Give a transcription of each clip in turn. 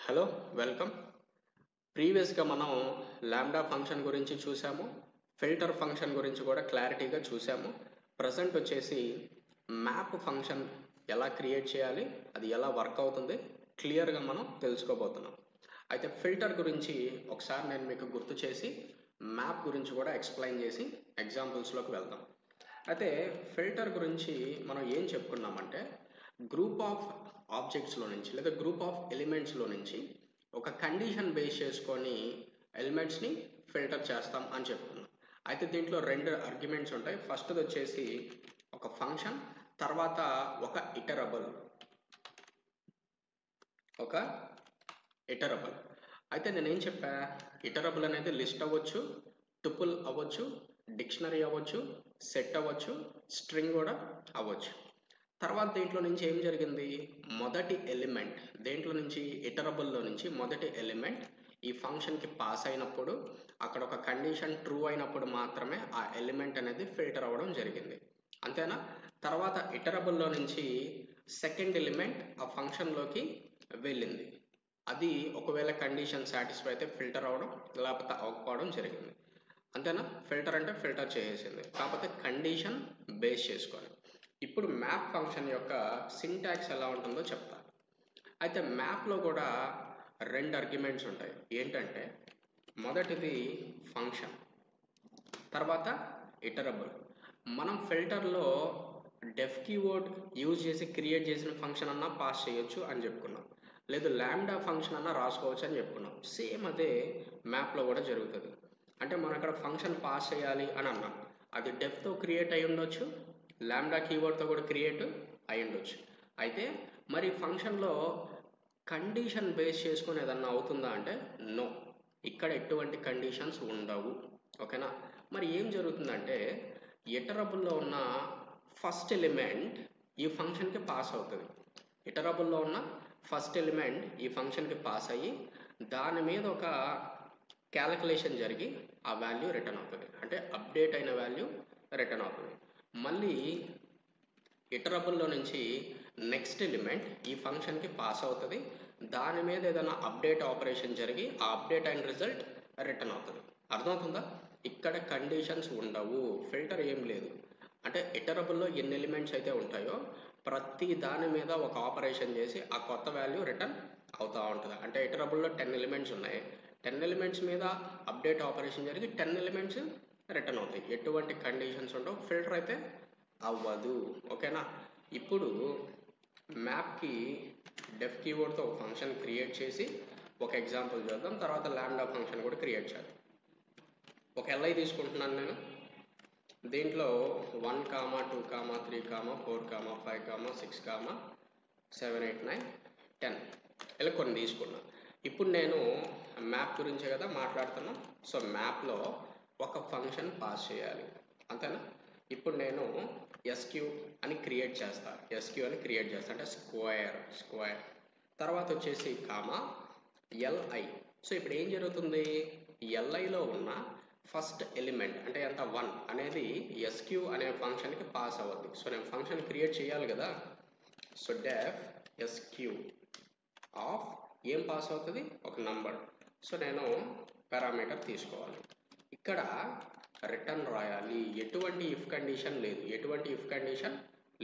Hello welcome. ప్రీవియస్గా మనం lambda function గురించి చూసాము, ఫిల్టర్ ఫంక్షన్ గురించి కూడా క్లారిటీగా చూసాము. ప్రజెంట్ వచ్చేసి మ్యాప్ ఫంక్షన్ ఎలా క్రియేట్ చేయాలి, అది ఎలా వర్క్ అవుతుంది క్లియర్గా మనం తెలుసుకోబోతున్నాం. అయితే ఫిల్టర్ గురించి ఒకసారి నేను మీకు గుర్తు చేసి మ్యాప్ గురించి కూడా ఎక్స్ప్లెయిన్ చేసి ఎగ్జాంపుల్స్లోకి వెళ్దాం. అయితే ఫిల్టర్ గురించి మనం ఏం చెప్పుకున్నామంటే గ్రూప్ ఆఫ్ ఆబ్జెక్ట్స్లో నుంచి లేదా గ్రూప్ ఆఫ్ ఎలిమెంట్స్లో నుంచి ఒక కండిషన్ బేస్ చేసుకొని ఎలిమెంట్స్ని ఫిల్టర్ చేస్తాం అని చెప్పుకున్నాం. అయితే దీంట్లో రెండు ఆర్గ్యుమెంట్స్ ఉంటాయి. ఫస్ట్ది వచ్చేసి ఒక ఫంక్షన్, తర్వాత ఒక ఇటరబుల్. అయితే నేనేం చెప్పా, ఇటరబుల్ అనేది లిస్ట్ అవ్వచ్చు, టుపుల్ అవ్వచ్చు, డిక్షనరీ అవ్వచ్చు, సెట్ అవ్వచ్చు, స్ట్రింగ్ కూడా అవ్వచ్చు. తర్వాత దీంట్లో నుంచి ఏం జరిగింది, మొదటి ఎలిమెంట్ దేంట్లో నుంచి ఇటరబుల్లో నుంచి మొదటి ఎలిమెంట్ ఈ ఫంక్షన్కి పాస్ అయినప్పుడు అక్కడ ఒక కండిషన్ ట్రూ అయినప్పుడు మాత్రమే ఆ ఎలిమెంట్ అనేది ఫిల్టర్ అవ్వడం జరిగింది, అంతేనా? తర్వాత ఇటరబుల్లో నుంచి సెకండ్ ఎలిమెంట్ ఆ ఫంక్షన్లోకి వెళ్ళింది, అది ఒకవేళ కండిషన్ సాటిస్ఫై అయితే ఫిల్టర్ అవ్వడం, లేకపోతే అవ్వకపోవడం జరిగింది, అంతేనా? ఫిల్టర్ అంటే ఫిల్టర్ చేసేసింది, కాకపోతే కండిషన్ బేస్ చేసుకొని. ఇప్పుడు మ్యాప్ ఫంక్షన్ యొక్క సింటాక్స్ ఎలా ఉంటుందో చెప్తా. అయితే మ్యాప్లో కూడా రెండు ఆర్గ్యుమెంట్స్ ఉంటాయి. ఏంటంటే మొదటిది ఫంక్షన్, తర్వాత ఇటరబుల్. మనం ఫిల్టర్లో డెఫ్ కీవర్డ్ యూజ్ చేసి క్రియేట్ చేసిన ఫంక్షన్ అన్నా పాస్ చేయొచ్చు అని చెప్పుకున్నాం, లేదు లాంబ్డా ఫంక్షన్ అన్నా రాసుకోవచ్చు అని చెప్పుకున్నాం. సేమ్ అదే మ్యాప్లో కూడా జరుగుతుంది. అంటే మనం అక్కడ ఫంక్షన్ పాస్ చేయాలి అని అన్నాం, అది డెఫ్తో క్రియేట్ అయి ఉండొచ్చు, లాంబ్డా కీవర్డ్తో కూడా క్రియేట్ అయి ఉండొచ్చు. అయితే మరి ఫంక్షన్లో కండిషన్ బేస్ చేసుకొని ఏదన్నా అవుతుందా అంటే నో, ఇక్కడ ఎటువంటి కండిషన్స్ ఉండవు, ఓకేనా? మరి ఏం జరుగుతుందంటే ఇటరబుల్లో ఉన్న ఫస్ట్ ఎలిమెంట్ ఈ ఫంక్షన్కి పాస్ అవుతుంది. ఇటరబుల్లో ఉన్న ఫస్ట్ ఎలిమెంట్ ఈ ఫంక్షన్కి పాస్ అయ్యి దాని మీద ఒక క్యాలిక్యులేషన్ జరిగి ఆ వాల్యూ రిటర్న్ అవుతుంది, అంటే అప్డేట్ అయిన వాల్యూ రిటర్న్ అవుతుంది. మళ్ళీ ఇటరబుల్లో నుంచి నెక్స్ట్ ఎలిమెంట్ ఈ ఫంక్షన్కి పాస్ అవుతుంది, దాని మీద ఏదైనా అప్డేట్ ఆపరేషన్ జరిగి ఆ అప్డేట్ అయిన రిజల్ట్ రిటర్న్ అవుతుంది. అర్థమవుతుందా? ఇక్కడ కండిషన్స్ ఉండవు, ఫిల్టర్ ఏం లేదు. అంటే ఇటరబుల్లో ఎన్ని ఎలిమెంట్స్ అయితే ఉంటాయో ప్రతి దాని మీద ఒక ఆపరేషన్ చేసి ఆ కొత్త వాల్యూ రిటర్న్ అవుతూ ఉంటుంది. అంటే ఇటరబుల్లో 10 ఎలిమెంట్స్ ఉన్నాయి, 10 ఎలిమెంట్స్ మీద అప్డేట్ ఆపరేషన్ జరిగి 10 ఎలిమెంట్స్ రిటర్న్ అవుతాయి, ఎటువంటి కండిషన్స్ ఉండవు, ఫిల్టర్ అయితే అవ్వదు, ఓకేనా? ఇప్పుడు మ్యాప్కి డెఫ్ కీవర్డ్తో ఒక ఫంక్షన్ క్రియేట్ చేసి ఒక ఎగ్జాంపుల్ చూద్దాం, తర్వాత లాంబ్డా ఫంక్షన్ కూడా క్రియేట్ చేద్దాం. ఒక ఎల్ఐ తీసుకుంటున్నాను నేను, దీంట్లో 1, 2, 3, 4, 5, 6, 7, 8, 9, 10 ఇలా కొన్ని తీసుకున్నాను. ఇప్పుడు నేను మ్యాప్ గురించే కదా మాట్లాడుతున్నా. సో మ్యాప్లో ఒక ఫంక్షన్ పాస్ చేయాలి, అంతేనా? ఇప్పుడు నేను ఎస్క్యూ అని క్రియేట్ చేస్తా, అంటే స్క్వేర్, తర్వాత వచ్చేసి కామా ఎల్ఐ. సో ఇప్పుడు ఏం జరుగుతుంది, ఎల్ఐలో ఉన్న ఫస్ట్ ఎలిమెంట్ అంటే ఎంత 1 అనేది ఎస్క్యూ అనే ఫంక్షన్కి పాస్ అవ్వద్ది. సో నేను ఫంక్షన్ క్రియేట్ చేయాలి కదా, సో డెఫ్ ఎస్క్యూ ఆఫ్ ఏం పాస్ అవుతుంది, ఒక నంబర్. సో నేను పారామీటర్ తీసుకోవాలి, ఇక్కడ రిటర్న్ రాయాలి, ఎటువంటి ఇఫ్ కండిషన్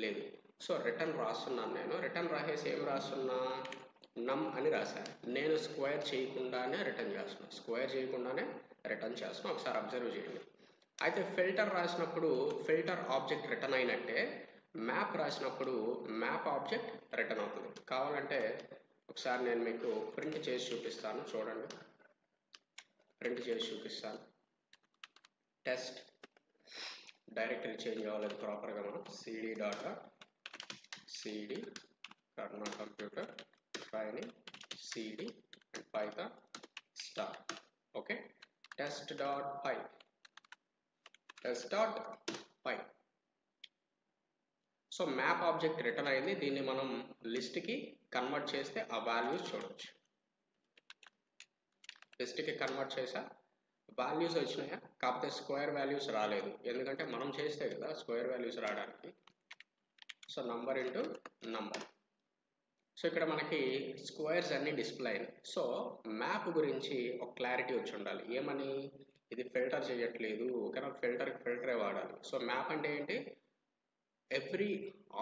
లేదు. సో రిటర్న్ రాస్తున్నాను నేను, రిటర్న్ రాసేసి ఏం రాస్తున్నా, నమ్ అని రాశాను. నేను స్క్వేర్ చేయకుండానే రిటర్న్ చేస్తున్నాను, ఒకసారి అబ్జర్వ్ చేయండి. అయితే ఫిల్టర్ రాసినప్పుడు ఫిల్టర్ ఆబ్జెక్ట్ రిటర్న్ అయినట్టే మ్యాప్ రాసినప్పుడు మ్యాప్ ఆబ్జెక్ట్ రిటర్న్ అవుతుంది. కావాలంటే ఒకసారి నేను మీకు ప్రింట్ చేసి చూపిస్తాను, చూడండి. టెస్ట్ డైరెక్టరీ చేంజ్ అవ్వలేదు ప్రాపర్గా, మనం cd కర్నా computer training cd and python star, okay. test.py. So map object return అయింది, దీన్ని మనం లిస్ట్కి కన్వర్ట్ చేస్తే ఆ వాల్యూస్ చూడవచ్చు. లిస్ట్కి కన్వర్ట్ చేసా, వాల్యూస్ వచ్చినాయా, కాకపోతే స్క్వేర్ వాల్యూస్ రాలేదు, ఎందుకంటే మనం చేస్తే కదా స్క్వేర్ వాల్యూస్ రావడానికి. So number into number, so ఇక్కడ మనకి స్క్వేర్స్ అన్ని డిస్ప్లే అయినాయి. సో మ్యాప్ గురించి ఒక క్లారిటీ వచ్చి ఉండాలి. ఏమని, ఇది ఫిల్టర్ చేయట్లేదు, ఓకేనా, ఫిల్టరే వాడాలి. సో మ్యాప్ అంటే ఏంటి, ఎవ్రీ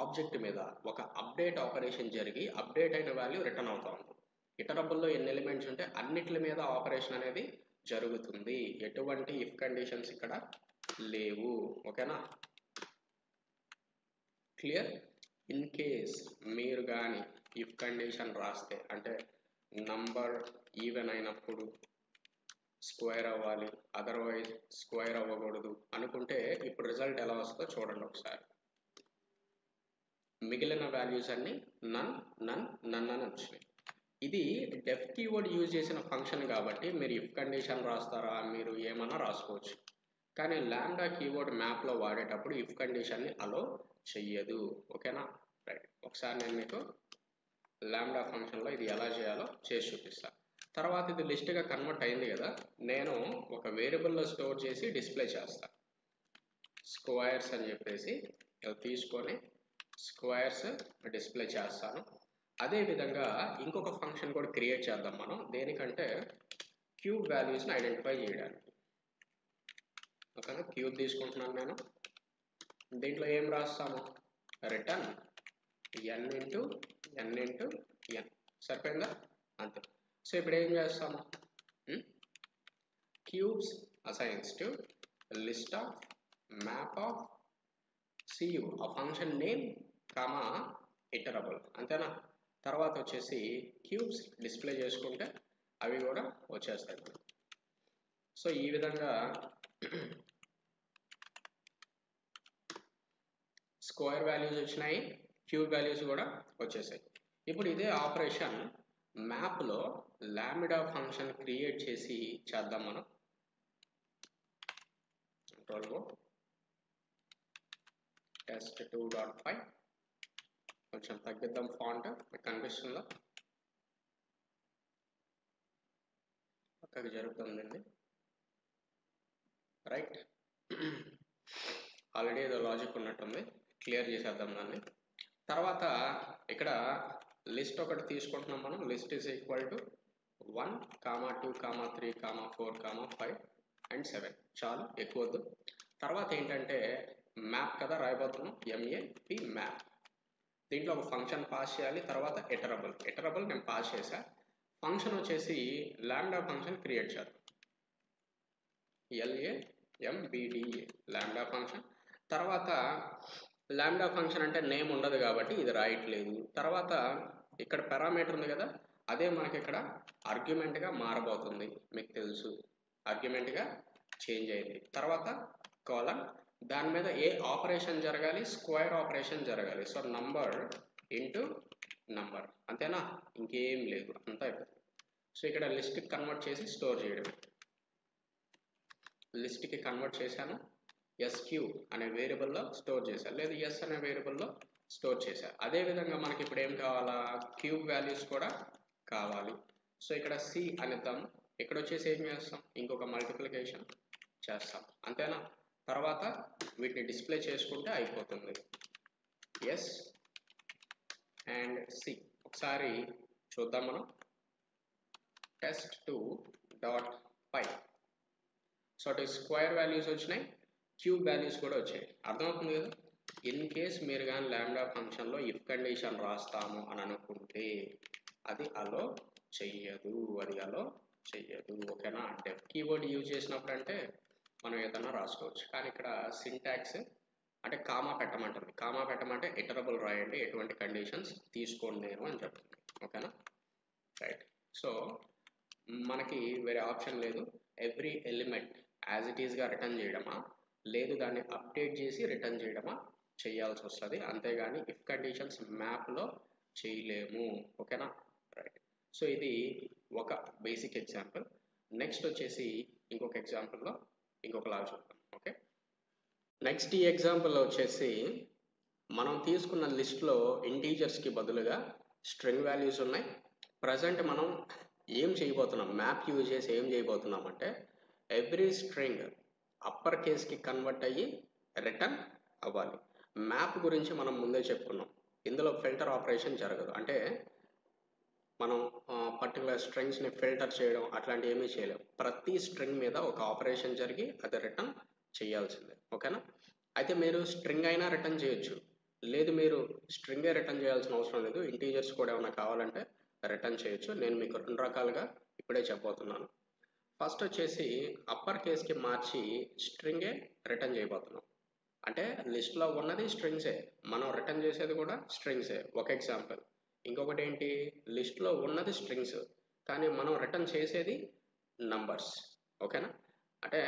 ఆబ్జెక్ట్ మీద ఒక అప్డేట్ ఆపరేషన్ జరిగి అప్డేట్ అయిన వాల్యూ రిటర్న్ అవుతా ఉంది. ఇటరబుల్లో ఎన్ని ఎలిమెంట్స్ ఉంటే అన్నిటి మీద ఆపరేషన్ అనేది జరుగుతుంది. ఎటువంటి ఇఫ్ కండిషన్స్ ఇక్కడ లేవు, ఓకేనా, క్లియర్. ఇన్ కేస్ మీరు కానీ ఇఫ్ కండిషన్ రాస్తే అంటే నంబర్ ఈవెన్ అయినప్పుడు స్క్వేర్ అవ్వాలి, అదర్వైజ్ స్క్వేర్ అవ్వకూడదు అనుకుంటే ఇప్పుడు రిజల్ట్ ఎలా వస్తుందో చూడండి ఒకసారి. మిగిలిన వాల్యూస్ అన్ని నన్ నన్ నన్ అని వచ్చినాయి. ఇది డెఫ్ కీవర్డ్ యూజ్ చేసిన ఫంక్షన్ కాబట్టి మీరు ఇఫ్ కండిషన్ రాస్తారా, మీరు ఏమన్నా రాసుకోవచ్చు. కానీ లాంబ్డా కీవర్డ్ మ్యాప్లో వాడేటప్పుడు ఇఫ్ కండిషన్ని అలో చెయ్యదు, ఓకేనా. రైట్, ఒకసారి నేను మీకు లాంబ్డా ఫంక్షన్లో ఇది ఎలా చేయాలో చేసి చూపిస్తాను. తర్వాత ఇది లిస్ట్గా కన్వర్ట్ అయింది కదా, నేను ఒక వేరియబుల్లో స్టోర్ చేసి డిస్ప్లే చేస్తాను. స్క్వేర్స్ అని చెప్పేసి తీసుకొని స్క్వేర్స్ డిస్ప్లే చేస్తాను. అదేవిధంగా ఇంకొక ఫంక్షన్ కూడా క్రియేట్ చేద్దాం మనం, దేనికంటే క్యూబ్ వాల్యూస్ని ఐడెంటిఫై చేయడానికి. ఓకేనా, క్యూబ్ తీసుకుంటున్నాను నేను. దీంట్లో ఏం రాస్తాము, return n into n into n, సరిపోయిందా, అంతే. సో ఇప్పుడు ఏం చేస్తాము, cubes assigns to list of map of cu, ఆ ఫంక్షన్ నేమ్ కామా ఇటరబుల్, అంతేనా. తర్వాత వచ్చేసి క్యూబ్స్ డిస్ప్లే చేసుకుంటే అవి కూడా వచ్చేస్తాయి మనకు. సో ఈ విధంగా స్క్వేర్ వాల్యూస్ వచ్చినాయి, క్యూబ్ వాల్యూస్ కూడా వచ్చేసాయి. ఇప్పుడు ఇదే ఆపరేషన్ మ్యాప్లో లాంబ్డా ఫంక్షన్ క్రియేట్ చేసి చేద్దాం మనం. test2.5 కొంచెం తగ్గిద్దాం ఫాంట్, మీకు కనిపిస్తుందా, పక్కకి జరుగుతుందండి. రైట్, ఆల్రెడీ ఏదో లాజిక్ ఉన్నట్టుంది, క్లియర్ చేసేద్దాం దాన్ని. తర్వాత ఇక్కడ లిస్ట్ ఒకటి తీసుకుంటున్నాం మనం. List is equal to 1, 2, 3, 4, 5 and 7, చాలు, ఎక్కువ వద్దు. తర్వాత ఏంటంటే మ్యాప్ కదా రాయబోతున్నాం, MAP మ్యాప్. దీంట్లో ఒక ఫంక్షన్ పాస్ చేయాలి. తర్వాత ఎటరబుల్ నేను పాస్ చేశా. ఫంక్షన్ వచ్చేసి లాంబ్డా ఫంక్షన్ క్రియేట్ చేద్దాం, LAMBDA లాంబ్డా ఫంక్షన్. తర్వాత లాంబ్డా ఫంక్షన్ అంటే నేమ్ ఉండదు కాబట్టి ఇది రాయట్లేదు. తర్వాత ఇక్కడ పారామీటర్ ఉంది కదా, అదే మనకి ఇక్కడ ఆర్గ్యుమెంట్గా మారబోతుంది, మీకు తెలుసు, ఆర్గ్యుమెంట్గా చేంజ్ అయింది. తర్వాత కాలమ్, దాని మీద ఏ ఆపరేషన్ జరగాలి, స్క్వేర్ ఆపరేషన్ జరగాలి. సో నంబర్ ఇంటూ నంబర్, అంతేనా, ఇంకేం లేదు, అంతా అయిపోతుంది. సో ఇక్కడ లిస్ట్కి కన్వర్ట్ చేసి స్టోర్ చేయడం. లిస్ట్కి కన్వర్ట్ చేశాను, SQ అనే వేరియబుల్లో స్టోర్ చేశాను, లేదు S అనే వేరియబుల్లో స్టోర్ చేశాను. అదేవిధంగా మనకి ఇప్పుడు ఏం కావాలా, క్యూబ్ వాల్యూస్ కూడా కావాలి. సో ఇక్కడ C అనేద్దాం. ఇక్కడ వచ్చేసి ఏం చేస్తాం, ఇంకొక మల్టిప్లికేషన్ చేస్తాం, అంతేనా. తర్వాత వీటిని డిస్ప్లే చేసుకుంటే అయిపోతుంది, S అండ్ C. ఒకసారి చూద్దాం మనం, test2.5. సో అటు స్క్వేర్ వాల్యూస్ వచ్చినాయి, క్యూబ్ వాల్యూస్ కూడా వచ్చాయి, అర్థమవుతుంది కదా. ఇన్ కేస్ మీరు కానీ లాంబ్డా ఫంక్షన్లో ఇఫ్ కండిషన్ రాస్తాము అని అనుకుంటే అది అలో చెయ్యదు, ఓకేనా. డెఫ్ కీవర్డ్ యూజ్ చేసినప్పుడు అంటే మనం ఏదన్నా రాసుకోవచ్చు, కానీ ఇక్కడ సింటాక్స్ అంటే కామా పెట్టమంటుంది. కామా పెట్టమంటే ఇటరబుల్ రాయండి, ఎటువంటి కండిషన్స్ తీసుకోండి నేను అని చెప్తుంది, ఓకేనా. రైట్, సో మనకి వేరే ఆప్షన్ లేదు. ఎవ్రీ ఎలిమెంట్ యాజ్ ఇట్ ఈస్గా రిటర్న్ చేయడమా, లేదు దాన్ని అప్డేట్ చేసి రిటర్న్ చేయడమా చేయాల్సి వస్తుంది, అంతేగాని ఇఫ్ కండిషన్స్ మ్యాప్లో చేయలేము, ఓకేనా. రైట్, సో ఇది ఒక బేసిక్ ఎగ్జాంపుల్. నెక్స్ట్ వచ్చేసి ఇంకొక ఎగ్జాంపుల్లో ఇంకొకలాగా చూద్దాం, ఓకే. నెక్స్ట్ ఈ ఎగ్జాంపుల్లో వచ్చేసి మనం తీసుకున్న లిస్ట్లో ఇంటీజర్స్కి బదులుగా స్ట్రింగ్ వాల్యూస్ ఉన్నాయి. ప్రజెంట్ మనం ఏం చేయబోతున్నాం, మ్యాప్ యూజ్ చేసి ఏం చేయబోతున్నాం అంటే ఎవ్రీ స్ట్రింగ్ అప్పర్ కేస్కి కన్వర్ట్ అయ్యి రిటర్న్ అవ్వాలి. మ్యాప్ గురించి మనం ముందే చెప్పుకున్నాం, ఇందులో ఫిల్టర్ ఆపరేషన్ జరగదు. అంటే మనం పర్టికులర్ స్ట్రింగ్స్ని ఫిల్టర్ చేయడం అట్లాంటివి ఏమీ చేయలేం. ప్రతి స్ట్రింగ్ మీద ఒక ఆపరేషన్ జరిగి అది రిటర్న్ చేయాల్సిందే. ఓకేనా? అయితే మీరు స్ట్రింగ్ అయినా రిటర్న్ చేయొచ్చు, లేదు మీరు స్ట్రింగే రిటర్న్ చేయాల్సిన అవసరం లేదు, ఇంటీజర్స్ కూడా ఏమైనా కావాలంటే రిటర్న్ చేయొచ్చు. నేను మీకు 2 రకాలుగా ఇప్పుడే చెప్పబోతున్నాను. ఫస్ట్ వచ్చేసి అప్పర్ కేస్కి మార్చి స్ట్రింగే రిటర్న్ చేయబోతున్నాం. అంటే లిస్ట్లో ఉన్నది స్ట్రింగ్సే, మనం రిటర్న్ చేసేది కూడా స్ట్రింగ్సే. ఒక ఎగ్జాంపుల్. ఇంకొకటి ఏంటి, లిస్ట్లో ఉన్నది స్ట్రింగ్స్ కానీ మనం రిటర్న్ చేసేది నంబర్స్. ఓకేనా? అంటే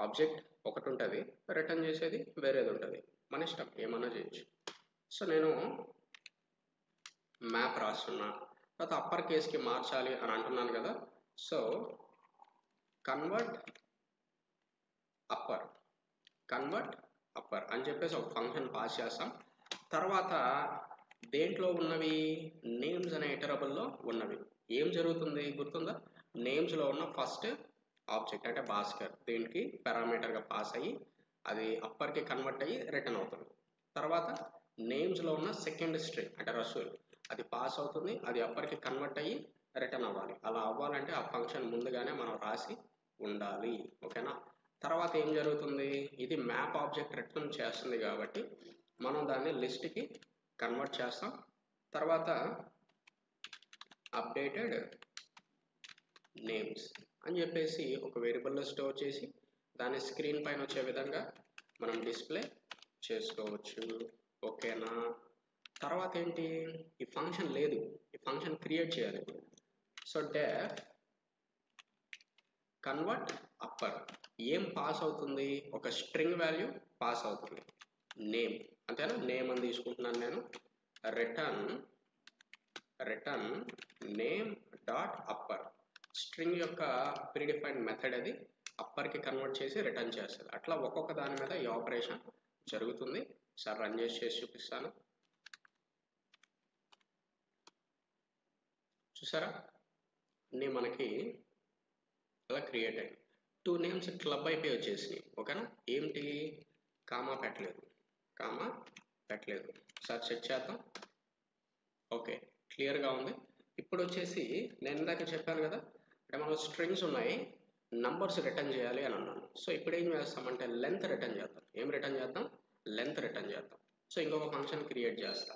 ఆబ్జెక్ట్ ఒకటి ఉంటుంది, రిటర్న్ చేసేది వేరేది ఉంటుంది, మన ఇష్టం ఏమన్నా చేయొచ్చు. సో నేను మ్యాప్ రాస్తున్నా, తర్వాత అప్పర్ కేస్కి మార్చాలి అని అంటున్నాను కదా. సో కన్వర్ట్ అప్పర్ అని చెప్పేసి ఒక ఫంక్షన్ పాస్ చేస్తాం. తర్వాత దేంట్లో ఉన్నవి, నేమ్స్ అనే ఇటరబుల్లో ఉన్నవి. ఏం జరుగుతుంది గుర్తుందా? నేమ్స్లో ఉన్న ఫస్ట్ ఆబ్జెక్ట్ అంటే భాస్కర్, దీనికి పారామీటర్గా పాస్ అయ్యి అది అప్పర్కి కన్వర్ట్ అయ్యి రిటర్న్ అవుతుంది. తర్వాత నేమ్స్లో ఉన్న సెకండ్ స్ట్రింగ్ అంటే రసూల్, అది పాస్ అవుతుంది, అది అప్పర్కి కన్వర్ట్ అయ్యి రిటర్న్ అవ్వాలి. అలా అవ్వాలంటే ఆ ఫంక్షన్ ముందుగానే మనం రాసి ఉండాలి. ఓకేనా? తర్వాత ఏం జరుగుతుంది, ఇది మ్యాప్ ఆబ్జెక్ట్ రిటర్న్ చేస్తుంది కాబట్టి మనం దాన్ని లిస్ట్కి కన్వర్ట్ చేస్తాం. తర్వాత అప్డేటెడ్ నేమ్స్ అని చెప్పేసి ఒక వేరియబుల్లో స్టోర్ చేసి దాన్ని స్క్రీన్ పైన వచ్చే విధంగా మనం డిస్ప్లే చేసుకోవచ్చు. ఓకేనా? తర్వాత ఏంటి, ఈ ఫంక్షన్ లేదు, ఈ ఫంక్షన్ క్రియేట్ చేయాలి. సో డెఫ్ కన్వర్ట్ అప్పర్, ఏం పాస్ అవుతుంది, ఒక స్ట్రింగ్ వాల్యూ పాస్ అవుతుంది, నేమ్. అంతేనా? నేమ్ అని తీసుకుంటున్నాను నేను. Return name dot upper, string యొక్క ప్రీడిఫైన్డ్ మెథడ్ అది అప్పర్కి కన్వర్ట్ చేసి రిటర్న్ చేస్తుంది. అట్లా ఒక్కొక్క దాని మీద ఈ ఆపరేషన్ జరుగుతుంది. సార్ రన్ చేసి చూపిస్తాను. చూసారా, అన్నీ మనకి అలా క్రియేట్ అయ్యి 2 నేమ్స్ క్లబ్ అయిపోయి వచ్చేసినాయి. ఓకేనా? ఏంటి, కామా పెట్టలేదు. సార్ చెక్ చేద్దాం. ఓకే, క్లియర్గా ఉంది. ఇప్పుడు వచ్చేసి నేను ఇందాక చెప్పాను కదా, అంటే మనకు స్ట్రింగ్స్ ఉన్నాయి, నంబర్స్ రిటర్న్ చేయాలి అని అన్నాను. సో ఇప్పుడు ఏం చేస్తామంటే లెంత్ రిటర్న్ చేద్దాం. ఏం రిటర్న్ చేద్దాం, లెంత్ రిటర్న్ చేద్దాం. సో ఇంకొక ఫంక్షన్ క్రియేట్ చేస్తా,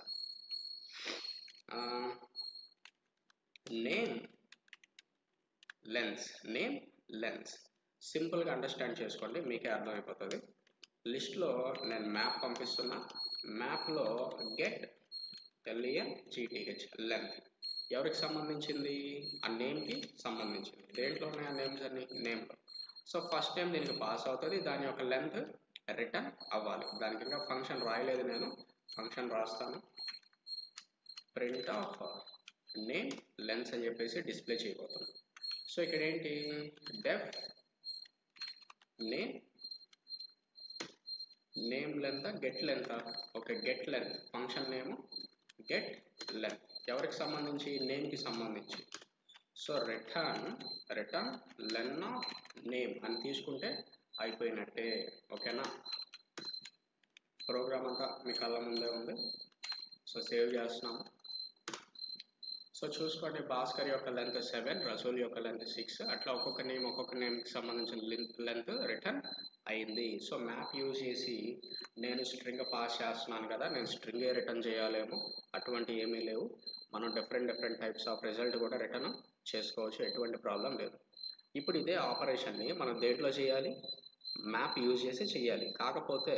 నేమ్ లెన్స్. సింపుల్గా అండర్స్టాండ్ చేసుకోండి, మీకే అర్థమైపోతుంది. లిస్ట్లో నేను మ్యాప్ పంపిస్తున్నా, మ్యాప్లో గెట్ లెంత్ ఎవరికి సంబంధించింది, ఆ నేమ్కి సంబంధించింది. దేంట్లో ఉన్నాయి ఆ నేమ్స్ అన్ని, నేమ్లో. సో ఫస్ట్ టైం దీనికి పాస్ అవుతుంది, దాని యొక్క లెంత్ రిటర్న్ అవ్వాలి. దానికి ఇంకా ఫంక్షన్ రాయలేదు, నేను ఫంక్షన్ రాస్తాను. ప్రింట్ ఆఫ్ నేమ్ లెన్స్ అని చెప్పేసి డిస్ప్లే చేయబోతున్నాను. సో ఇక్కడ ఏంటి, def name length get length. Okay, get length function name get length ఎవరికి సంబంధించి, నేమ్కి సంబంధించి. So return len of name అని తీసుకుంటే అయిపోయినట్టే. ఓకేనా? ప్రోగ్రామ్ అంతా మీ కళ్ళ ముందే ఉంది. సో సేవ్ చేస్తున్నాము. సో చూసుకోండి, భాస్కర్ యొక్క లెంత్ 7, రసూల్ యొక్క లెంత్ 6, అట్లా ఒక్కొక్క నేమ్కి సంబంధించిన లెంత్ రిటర్న్ అయింది. సో మ్యాప్ యూజ్ చేసి నేను స్ట్రింగ్ పాస్ చేస్తున్నాను కదా, నేను స్ట్రింగే రిటర్న్ చేయాలేమో, అటువంటి ఏమీ లేవు. మనం డిఫరెంట్ టైప్స్ ఆఫ్ రిజల్ట్ కూడా రిటర్న్ చేసుకోవచ్చు, ఎటువంటి ప్రాబ్లం లేదు. ఇప్పుడు ఇదే ఆపరేషన్ని మనం దేంట్లో చేయాలి, మ్యాప్ యూజ్ చేసి చేయాలి. కాకపోతే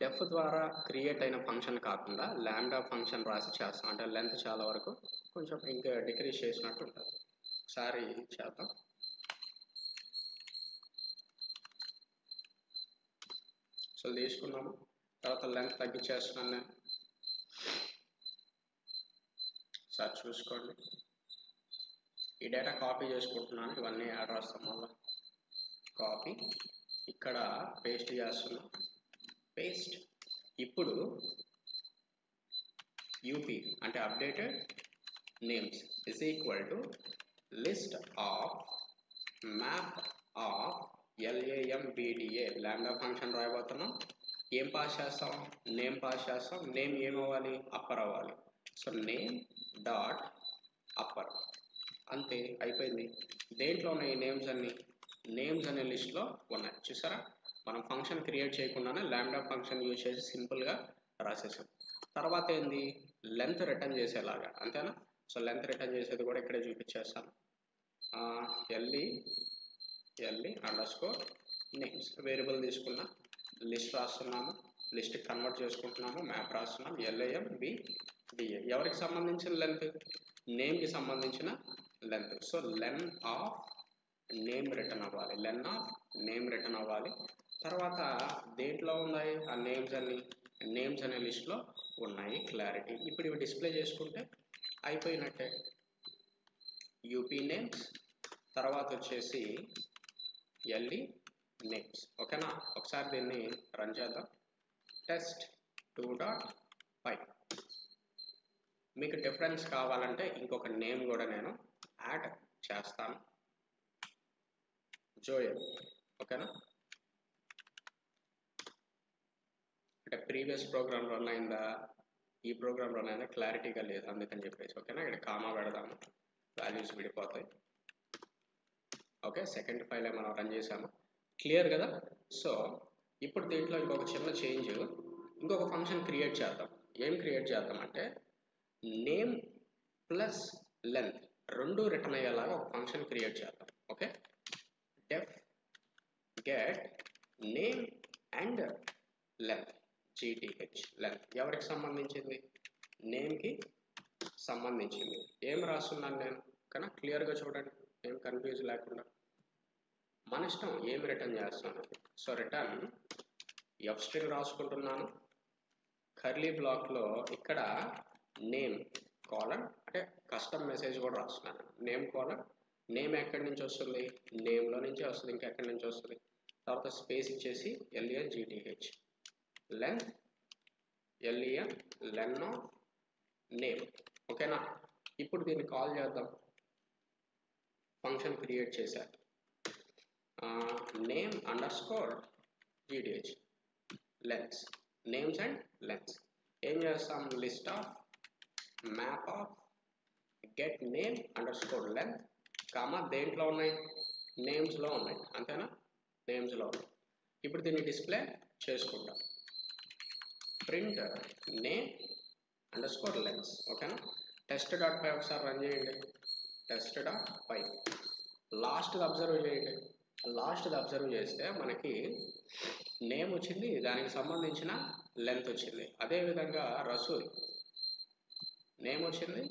డెఫ్ ద్వారా క్రియేట్ అయిన ఫంక్షన్ కాకుండా లాంబ్డా ఫంక్షన్ రాసి చేస్తాం. అంటే లెంత్ చాలా వరకు కొంచెం ఇంకా డిక్రీజ్ చేసినట్టు ఉంటుంది. ఒకసారి చేద్దాం. సో తీసుకున్నాము, తర్వాత లెంత్ తగ్గించేస్తున్నాను నేను. సార్ చూసుకోండి, ఈ డేటా కాపీ చేసుకుంటున్నాను, ఇవన్నీ యాడ్ రాస్తాం. మళ్ళీ కాపీ, ఇక్కడ పేస్ట్ చేస్తున్నాం, పేస్ట్. ఇప్పుడు యూపీ అంటే updated names is equal to list of map of LAMBDA lambda function రాయబోతున్నాం. ఏం పాస్ చేస్తాం, నేమ్ పాస్ చేస్తాం. నేమ్ ఏమవ్వాలి, అప్పర్ అవ్వాలి. So name dot upper. అంతే అయిపోయింది. దేంట్లో ఉన్నాయి నేమ్స్ అన్ని? నేమ్స్ అనే లిస్ట్లో ఉన్నాయి. చూసారా, మనం ఫంక్షన్ క్రియేట్ చేయకుండానే లాంబ్డా ఫంక్షన్ యూజ్ చేసి సింపుల్గా రాసేసాం. తర్వాత ఏంది? లెంత్ రిటర్న్ చేసేలాగా, అంతేనా? సో లెంత్ రిటర్న్ చేసేది కూడా ఇక్కడే చూపించేస్తాను. LE underscore names variable తీసుకున్న, లిస్ట్ రాస్తున్నాము, లిస్ట్ కన్వర్ట్ చేసుకుంటున్నాము, మ్యాప్ రాస్తున్నాం, ఎల్ఏఎం బిడిఏ. ఎవరికి సంబంధించిన లెంత్? నేమ్కి సంబంధించిన length. So len of name return అవ్వాలి, లెన్ ఆఫ్ నేమ్ రిటర్న్ అవ్వాలి. తర్వాత దేంట్లో ఉన్నాయి ఆ నేమ్స్ అన్ని? నేమ్స్ అనే లిస్ట్లో ఉన్నాయి. క్లారిటీ. ఇప్పుడు ఇవి డిస్ప్లే చేసుకుంటే అయిపోయినట్టే. యూపీ నేమ్స్, తర్వాత వచ్చేసి ఎల్ఈ నేమ్స్. ఓకేనా? ఒకసారి దీన్ని రన్ చేద్దాం. test2.py. మీకు డిఫరెన్స్ కావాలంటే ఇంకొక నేమ్ కూడా నేను యాడ్ చేస్తాను, జోయల్. ఓకేనా? అంటే ప్రీవియస్ ప్రోగ్రామ్ రన్ అయిందా, ఈ ప్రోగ్రామ్ రన్ అయిందా క్లారిటీగా లేదు, అందుకని చెప్పేసి. ఓకేనా? ఇక్కడ కామా పెడదాము, వాల్యూస్ విడిపోతాయి. ఓకే, సెకండ్ ఫైలే మనం రన్ చేసాము. క్లియర్ కదా? సో ఇప్పుడు దీంట్లో ఇంకొక చిన్న చేంజ్, ఇంకొక ఫంక్షన్ క్రియేట్ చేద్దాం. ఏం క్రియేట్ చేద్దాం అంటే నేమ్ ప్లస్ లెంత్ రెండు రిటర్న్ అయ్యేలాగా ఒక ఫంక్షన్ క్రియేట్ చేద్దాం. Okay, deaf get name and length, GTH length. ఎవరికి సంబంధించింది? నేమ్కి సంబంధించింది. ఏం రాస్తున్నాను నేను? ఓకేనా? క్లియర్గా చూడండి, ఏం కన్ఫ్యూజ్ లేకుండా. మన ఇష్టం ఏమి రిటర్న్ చేస్తాను. సో రిటర్న్ ఎఫ్ స్ట్రింగ్ రాసుకుంటున్నాను, కర్లీ బ్లాక్లో ఇక్కడ నేమ్ కాలన్, అంటే కస్టమ్ మెసేజ్ కూడా రాస్తున్నాను. నేమ్ కాలన్, నేమ్ ఎక్కడి నుంచి వస్తుంది? నేమ్లో నుంచి వస్తుంది, ఇంకెక్కడి నుంచి వస్తుంది? తర్వాత స్పేస్ ఇచ్చేసి LEN GTH, length LEN len of name. ఓకేనా? ఇప్పుడు దీన్ని కాల్ చేద్దాం. ఫంక్షన్ క్రియేట్ చేశారు, name underscore GTH lens, names and lens. ఏం చేస్తాం? List of map of get name underscore length comma దేంట్లో ఉన్నాయి? నేమ్స్లో ఉన్నాయి, అంతేనా? నేమ్స్లో ఉన్నాయి. ఇప్పుడు దీన్ని డిస్ప్లే చేసుకుంటాం. Print name under score lens. ఓకేనా? test.py ఒకసారి రన్ చేయండి. test.py లాస్ట్ది అబ్జర్వ్ చేయండి. లాస్ట్ది అబ్జర్వ్ చేస్తే మనకి నేమ్ వచ్చింది, దానికి సంబంధించిన లెంత్ వచ్చింది. అదేవిధంగా రసూల్ నేమ్ వచ్చింది,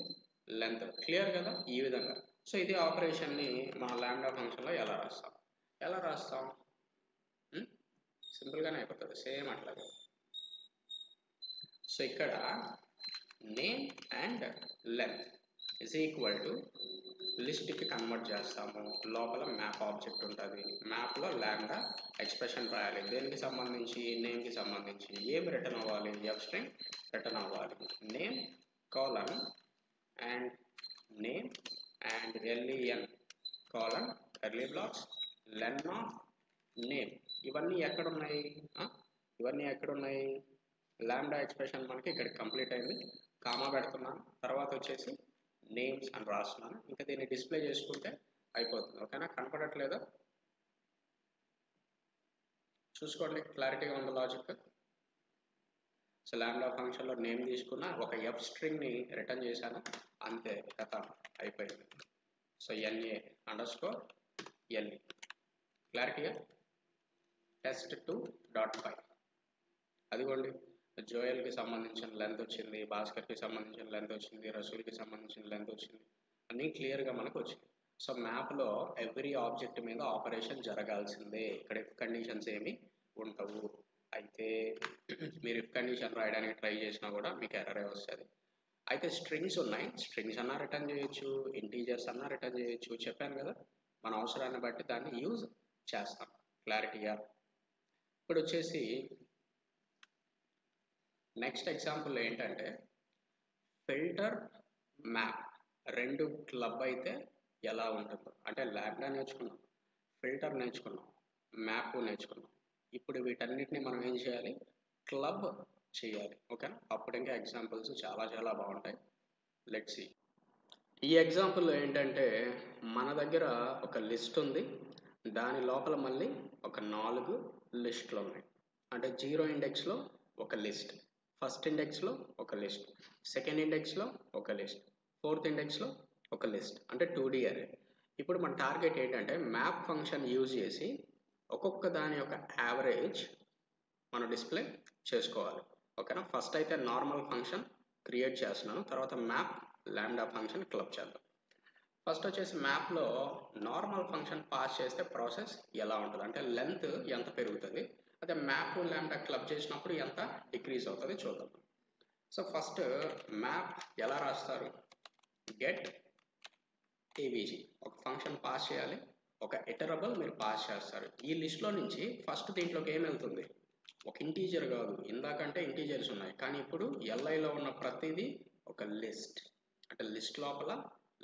లెంత్. క్లియర్ కదా? ఈ విధంగా. సో ఇది ఆపరేషన్ని మన లాంబ్డా ఫంక్షన్లో ఎలా రాస్తాం? సింపుల్గానే అయిపోతుంది, సేమ్ అట్లాగే. సో ఇక్కడ name and length is equal to లిస్ట్కి కన్వర్ట్ చేస్తాము. లోపల మ్యాప్ ఆబ్జెక్ట్ ఉంటుంది, మ్యాప్లో లాంబ్డా ఎక్స్ప్రెషన్ రాయాలి. దేనికి సంబంధించి? నేమ్కి సంబంధించి. ఏం రిటర్న్ అవ్వాలి? ఎఫ్ స్ట్రింగ్ రిటర్న్ అవ్వాలి. Name colon and name and LEN colon curly blocks len of name. ఇవన్నీ ఎక్కడున్నాయి? లాంబ్డా ఎక్స్ప్రెషన్ మనకి ఇక్కడ కంప్లీట్ అయింది. కామా పెడుతున్నాను, తర్వాత వచ్చేసి నేమ్స్ అని రాస్తున్నాను. ఇంకా దీన్ని డిస్ప్లే చేసుకుంటే అయిపోతుంది. ఓకేనా? కనపడట్లేదా? చూసుకోండి, క్లారిటీగా ఉంది లాజిక్. సో లాంబ్డా ఫంక్షన్లో నేమ్ తీసుకున్న ఒక ఎఫ్ స్ట్రింగ్ని రిటర్న్ చేశాను, అంతే, కథ అయిపోయింది. సో NA_LE క్లారిటీగా. test2.py అదిగోండి, జోయల్కి సంబంధించిన లెంత్ వచ్చింది, భాస్కర్కి సంబంధించిన లెంత్ వచ్చింది, రసూల్కి సంబంధించిన లెంత్ వచ్చింది, అన్నీ క్లియర్గా మనకు వచ్చింది. సో మ్యాప్లో ఎవ్రీ ఆబ్జెక్ట్ మీద ఆపరేషన్ జరగాల్సిందే, ఇక్కడ కండిషన్స్ ఏమి ఉండవు. అయితే మీరు ఇఫ్ కండిషన్ రాయడానికి ట్రై చేసినా కూడా మీకు ఎర్రరే వస్తుంది. అయితే స్ట్రింగ్స్ ఉన్నాయి, స్ట్రింగ్స్ అన్నా రిటర్న్ చేయొచ్చు, ఇంటీజర్స్ అన్నా రిటర్న్ చేయొచ్చు. చెప్పాను కదా, మన అవసరాన్ని బట్టి దాన్ని యూజ్ చేస్తాం. క్లారిటీగా. ఇప్పుడు వచ్చేసి నెక్స్ట్ ఎగ్జాంపుల్ ఏంటంటే ఫిల్టర్ మ్యాప్ రెండు క్లబ్ అయితే ఎలా ఉంటుందో. అంటే లాంబ్డా నేర్చుకున్నాం, ఫిల్టర్ నేర్చుకున్నాం, మ్యాప్ నేర్చుకున్నాం. ఇప్పుడు వీటన్నిటిని మనం ఏం చేయాలి? క్లబ్ చేయాలి. ఓకేనా? అప్పుడు ఇంకా ఎగ్జాంపుల్స్ చాలా బాగుంటాయి. Let's see. ఈ ఎగ్జాంపుల్లో ఏంటంటే మన దగ్గర ఒక లిస్ట్ ఉంది, దాని లోపల మళ్ళీ ఒక 4 లిస్టులు ఉన్నాయి. అంటే 0 ఇండెక్స్లో ఒక లిస్ట్, ఫస్ట్ ఇండెక్స్లో ఒక లిస్ట్, సెకండ్ ఇండెక్స్లో ఒక లిస్ట్, ఫోర్త్ ఇండెక్స్లో ఒక లిస్ట్, అంటే 2D అరే. ఇప్పుడు మన టార్గెట్ ఏంటంటే మ్యాప్ ఫంక్షన్ యూజ్ చేసి ఒక్కొక్క దాని యొక్క యావరేజ్ మనం డిస్ప్లే చేసుకోవాలి. ఓకేనా? ఫస్ట్ అయితే నార్మల్ ఫంక్షన్ క్రియేట్ చేస్తున్నాను, తర్వాత మ్యాప్ లాంబ్డా ఫంక్షన్ క్లబ్ చేద్దాం. ఫస్ట్ వచ్చేసి మ్యాప్లో నార్మల్ ఫంక్షన్ పాస్ చేస్తే ప్రాసెస్ ఎలా ఉంటుంది అంటే లెంత్ ఎంత పెరుగుతుంది, అదే మ్యాప్ లాంబ్డా క్లబ్ చేసినప్పుడు ఎంత డిక్రీజ్ అవుతుంది చూద్దాం. సో ఫస్ట్ మ్యాప్ ఎలా రాస్తారు, గెట్ ఏవీజీ ఒక ఫంక్షన్ పాస్ చేయాలి, ఒక ఇటరబుల్ మీరు పాస్ చేస్తారు. ఈ లిస్ట్లో నుంచి ఫస్ట్ దీంట్లోకి ఏం వెళ్తుంది, ఒక ఇంటీజర్ కాదు, ఇందాకంటే ఇంటీజర్స్ ఉన్నాయి కానీ ఇప్పుడు ఎల్ఐలో ఉన్న ప్రతిదీ ఒక లిస్ట్, అంటే లిస్ట్ లోపల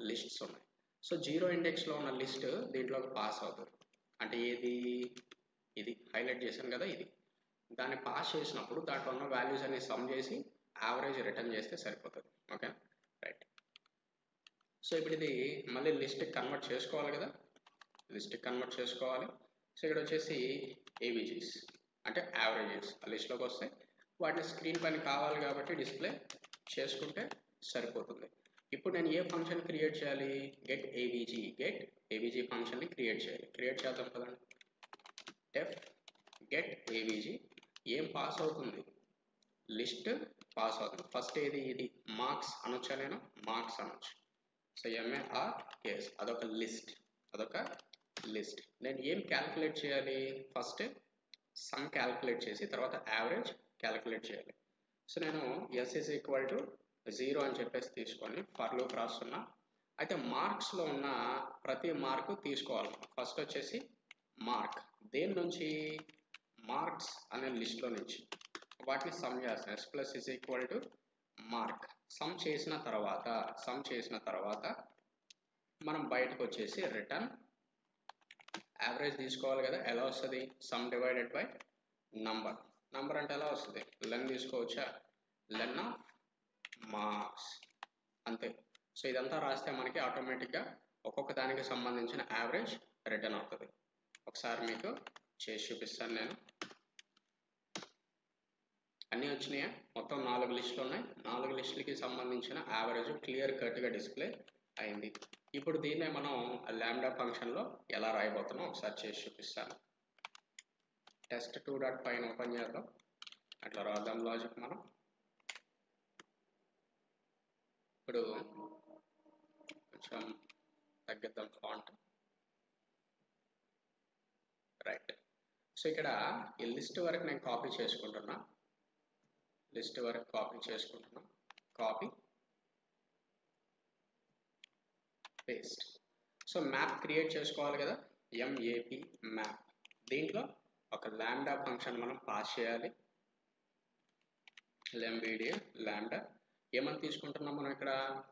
లిస్ట్స్ ఉన్నాయి. సో 0 ఇండెక్స్లో ఉన్న లిస్ట్ దీంట్లోకి పాస్ అవుతుంది, అంటే ఏది, ఇది హైలైట్ చేశాను కదా, ఇది. దాన్ని పాస్ చేసినప్పుడు దాంట్లో ఉన్న వాల్యూస్ అన్ని సమ్ చేసి యావరేజ్ రిటర్న్ చేస్తే సరిపోతుంది. Okay, right. సో ఇప్పుడు ఇది మళ్ళీ లిస్ట్ కన్వర్ట్ చేసుకోవాలి కదా, లిస్ట్ కన్వర్ట్ చేసుకోవాలి. సో ఇక్కడ వచ్చేసి ఏవీజీస్ అంటే యావరేజెస్ ఆ లిస్ట్లోకి వస్తాయి, వాటిని స్క్రీన్ పైన కావాలి కాబట్టి డిస్ప్లే చేసుకుంటే సరిపోతుంది. ఇప్పుడు నేను ఏ ఫంక్షన్ క్రియేట్ చేయాలి, గెట్ ఏవీజీ ఫంక్షన్ని క్రియేట్ చేయాలి. క్రియేట్ చేద్దాం కదండి. డెఫ్ గెట్ ఏవీజీ ఏం పాస్ అవుతుంది, లిస్ట్ పాస్ అవుతుంది. ఫస్ట్ ఏది, ఇది మార్క్స్ అనొచ్చా, నేను మార్క్స్ అనొచ్చు. సో MARKS అదొక లిస్ట్. నేను ఏం క్యాలిక్యులేట్ చేయాలి, ఫస్ట్ సమ్ క్యాలిక్యులేట్ చేసి తర్వాత యావరేజ్ క్యాలిక్యులేట్ చేయాలి. సో నేను S is equal to 0 అని చెప్పేసి తీసుకొని ఫర్ లూప్ రాస్తున్నా. అయితే మార్క్స్లో ఉన్న ప్రతి మార్కు తీసుకోవాలి. ఫస్ట్ వచ్చేసి మార్క్, దేని నుంచి, మార్క్స్ అనే లిస్ట్లో నుంచి వాటిని సమ్ చేస్తాను. S plus is equal to mark. Some చేసిన తర్వాత మనం బయటకు వచ్చేసి రిటర్న్ యావరేజ్ తీసుకోవాలి కదా. ఎలా వస్తుంది, సమ్ డివైడెడ్ బై నంబర్ అంటే ఎలా వస్తుంది, లెన్ తీసుకోవచ్చా, లెన్ ఆఫ్ మార్క్స్, అంతే. సో ఇదంతా రాస్తే మనకి ఆటోమేటిక్గా ఒక్కొక్క దానికి సంబంధించిన యావరేజ్ రిటర్న్ అవుతుంది. ఒకసారి మీకు చేసి చూపిస్తాను నేను. అన్నీ వచ్చినాయా, మొత్తం 4 లిస్టులు ఉన్నాయి, 4 లిస్టులకి సంబంధించిన యావరేజ్ క్లియర్ కట్గా డిస్ప్లే అయింది. ఇప్పుడు దీన్నే మనం లాంబ్డా ఫంక్షన్లో ఎలా రాయబోతున్నాం ఒకసారి చేసి చూపిస్తాను. test2.py ఓపెన్ చేద్దాం, అట్లా రాద్దాం లాజిక్ మనం. ఇప్పుడు కొంచెం తగ్గిద్దాం ఫాంట్, రైట్. సో ఇక్కడ ఈ లిస్ట్ వరకు నేను కాపీ చేసుకుంటున్నా, copy paste. So map create చేసుకోవాలి కదా, MAP మ్యాప్. దీంట్లో ఒక లాంబ్డా ఫంక్షన్ మనం పాస్ చేయాలి, LMVDA లాంబ్డా. ఏమని తీసుకుంటున్నాం మనం ఇక్కడ,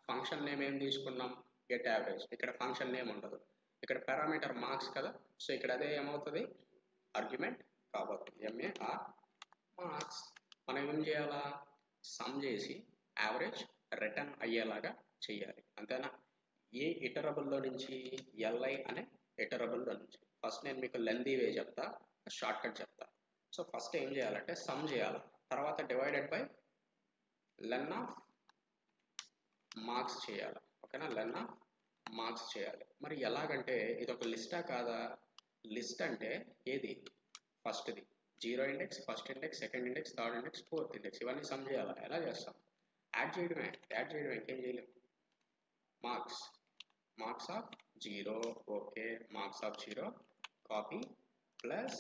ఫంక్షన్ నేమ్ ఏం తీసుకున్నాం, గెట్ యావరేజ్. ఇక్కడ ఫంక్షన్ నేమ్ ఉండదు, ఇక్కడ పారామీటర్ మార్క్స్ కదా. సో ఇక్కడ అదే ఏమవుతుంది, ఆర్గ్యుమెంట్ కాబోతుంది, MAR మార్క్స్. మనం ఏం చేయాలా, సమ్ చేసి యావరేజ్ రిటర్న్ అయ్యేలాగా చేయాలి, అంతేనా. ఏ ఇటరబుల్లో నుంచి, LI అనే ఇటరబుల్లో నుంచి. ఫస్ట్ నేను మీకు లెందీ వే చెప్తా, షార్ట్ కట్ చెప్తా. సో ఫస్ట్ ఏం చేయాలంటే సమ్ చేయాలి, తర్వాత డివైడెడ్ బై లెన్ ఆఫ్ మార్క్స్ చేయాలి. ఓకేనా, లెన్ ఆఫ్ మార్క్స్ చేయాలి. మరి ఎలాగంటే ఇది ఒక లిస్టా కాదా, లిస్ట్ అంటే ఏది, ఫస్ట్ది 0 index, first index, second index, third index, fourth index, ఇవన్నీ సమ్ చేయాలి. ఎలా చేస్తాం, యాడ్ చేయడమే ఇంకేం చేయలేము. Marks of 0, okay, marks of 0 copy plus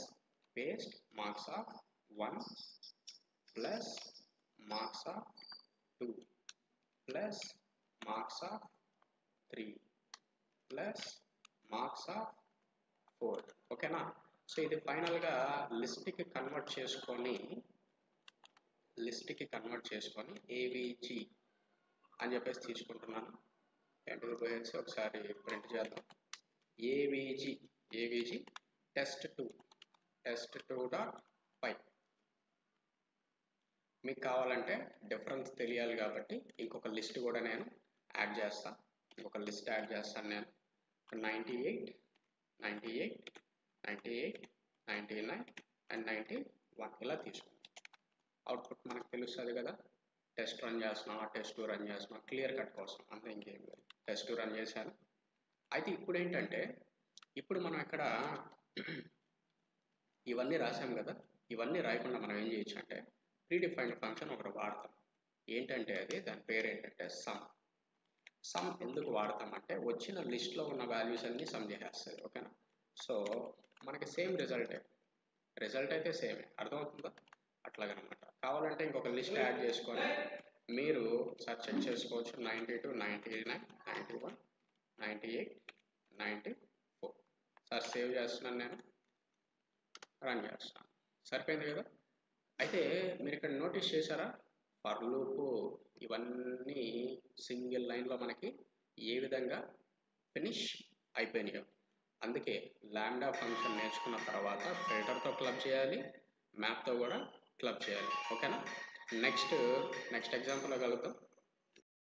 paste, marks of 1 plus marks of 2 plus marks of 3 plus marks of 4. ఓకేనా. సో ఇది ఫైనల్గా లిస్ట్కి కన్వర్ట్ చేసుకొని ఏవీజీ అని చెప్పేసి తీసుకుంటున్నాను. ఎంటర్ పోయేసి ఒకసారి ప్రింట్ చేద్దాం. AVG test2.py. మీకు కావాలంటే డిఫరెన్స్ తెలియాలి కాబట్టి ఇంకొక లిస్ట్ కూడా నేను యాడ్ చేస్తాను. ఒక లిస్ట్ యాడ్ చేస్తాను నేను. 98, 98, 98, 99 అండ్ 91 ఇలా తీసుకుంటాం. అవుట్పుట్ మనకు తెలుస్తుంది కదా. టెస్ట్ రన్ చేస్తున్నాం, టెస్ట్ 2 రన్ చేస్తున్నాం, క్లియర్ కట్ కోసం అంతే, ఇంకేం లేదు. టెస్ట్ 2 రన్ చేశాను. అయితే ఇప్పుడు ఏంటంటే, ఇప్పుడు మనం ఇక్కడ ఇవన్నీ రాసాం కదా, ఇవన్నీ రాయకుండా మనం ఏం చేయొచ్చు అంటే ప్రీడిఫైన్డ్ ఫంక్షన్ ఒకటి వాడతాం. ఏంటంటే అది, దాని పేరు ఏంటంటే సమ్. సమ్ ఎందుకు వాడతామంటే వచ్చిన లిస్ట్లో ఉన్న వాల్యూస్ అన్ని సమ్ చేసేస్తుంది. ఓకేనా. సో మనకి సేమ్ రిజల్ట్ అయితే సేమే, అర్థమవుతుందా? అట్లాగనమాట. కావాలంటే ఇంకొక లిస్ట్ యాడ్ చేసుకొని మీరు సెర్చ్ చేసుకోవచ్చు. 92, 99, 91, 98, 94. సార్ సేవ్ చేస్తున్నాను నేను, రన్ చేస్తున్నాను. సరిపోయింది కదా. అయితే మీరు ఇక్కడ నోటీస్ చేశారా, ఫర్ లూప్ ఇవన్నీ సింగిల్ లైన్లో మనకి ఏ విధంగా ఫినిష్ అయిపోయినాయో. అందుకే లాంబ్డా ఫంక్షన్ నేర్చుకున్న తర్వాత ఫిల్టర్తో క్లబ్ చేయాలి, మ్యాప్తో కూడా క్లబ్ చేయాలి. ఓకేనా. నెక్స్ట్ ఎగ్జాంపుల్లో కలుద్దాం.